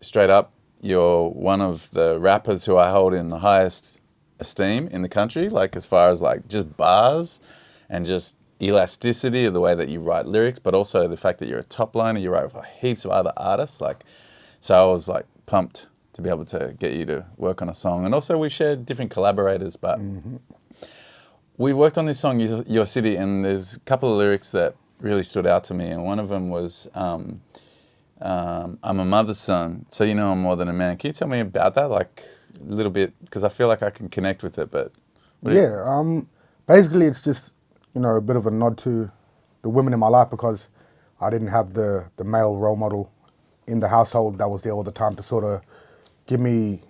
straight up, you're one of the rappers who I hold in the highest esteem in the country, like as far as like just bars and just elasticity of the way that you write lyrics, but also the fact that you're a top liner, you write for heaps of other artists. Like, so I was like pumped to be able to get you to work on a song. And also we shared different collaborators, but we worked on this song, Your City, and there's a couple of lyrics that really stood out to me. And one of them was, I'm a mother's son, so you know I'm more than a man. Can you tell me about that, like a little bit? Because I feel like I can connect with it, but... Basically it's just, a bit of a nod to the women in my life, because I didn't have the male role model in the household that was there all the time to sort of give me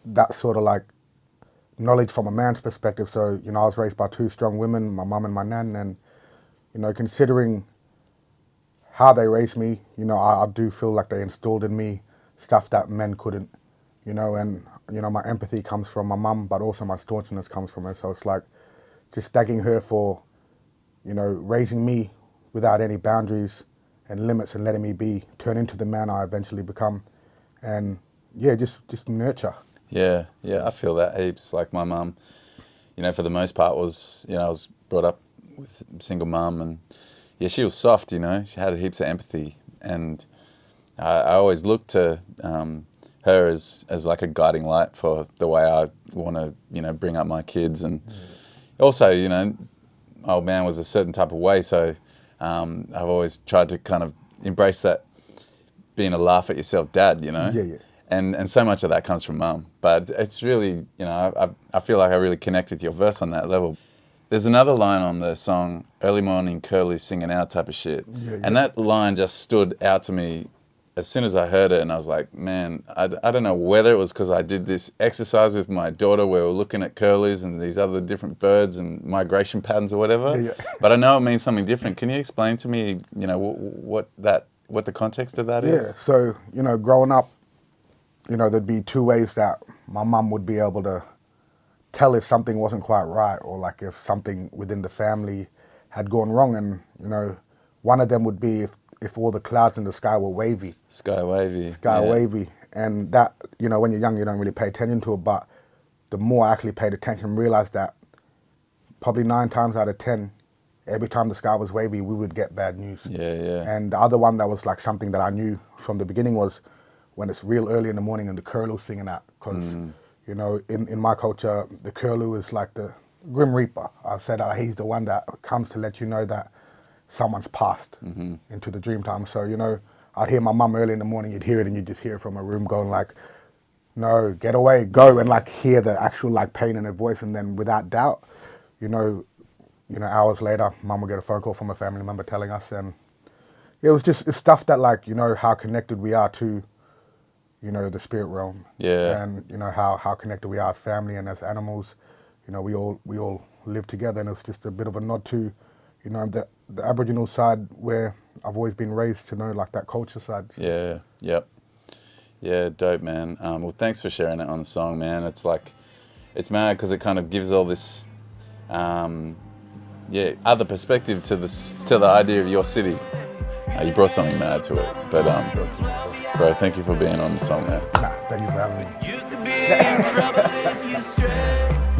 that sort of like knowledge from a man's perspective. So, I was raised by two strong women, my mum and my nan, and, considering how they raised me, I do feel like they installed in me stuff that men couldn't, and, my empathy comes from my mum, but also my staunchness comes from her. So it's like just thanking her for, raising me without any boundaries and limits and letting me turn into the man I eventually become. And yeah, just nurture. Yeah, I feel that heaps. Like my mum, for the most part was, I was brought up with a single mum, and yeah, she was soft, she had heaps of empathy, and I always looked to her as like a guiding light for the way I want to, bring up my kids. And also, old man was a certain type of way, so I've always tried to kind of embrace that being a laugh at yourself dad, Yeah. And so much of that comes from mum. But it's really, I feel like I really connect with your verse on that level. There's another line on the song, early morning curly singing out type of shit. Yeah. And that line just stood out to me as soon as I heard it, and I was like, man, I don't know whether it was because I did this exercise with my daughter where we're looking at curlews and these other different birds and migration patterns or whatever, Yeah. but I know it means something different. Can you explain to me, what the context of that is? Yeah, so, growing up, there'd be two ways that my mum would be able to tell if something wasn't quite right, or like if something within the family had gone wrong. And, one of them would be if all the clouds in the sky were wavy. Sky wavy. Wavy. And that, when you're young, you don't really pay attention to it. But the more I actually paid attention and realized that probably 9 times out of 10, every time the sky was wavy, we would get bad news. Yeah. And the other one that was like something that I knew from the beginning was when it's real early in the morning and the curlew singing out. Because, in my culture, the curlew is like the Grim Reaper. I've said that he's the one that comes to let you know that someone's passed into the dream time. So, I'd hear my mum early in the morning, you'd hear it and you'd just hear it from a room going like, no, get away, go, and like hear the actual like pain in her voice. And then without doubt, hours later, mum would get a phone call from a family member telling us. And it's stuff that like, how connected we are to, the spirit realm. Yeah. And, how connected we are as family and as animals. We all live together, and it's just a bit of a nod to, the Aboriginal side where I've always been raised to know, like that culture side. Yeah, yep. Yeah, dope, man. Well, thanks for sharing it on the song, man. It's like, it's mad because it kind of gives all this, other perspective to the idea of your city. You brought something mad to it, but bro, thank you for being on the song, man. Thank you for having me. You could be in trouble if you stray.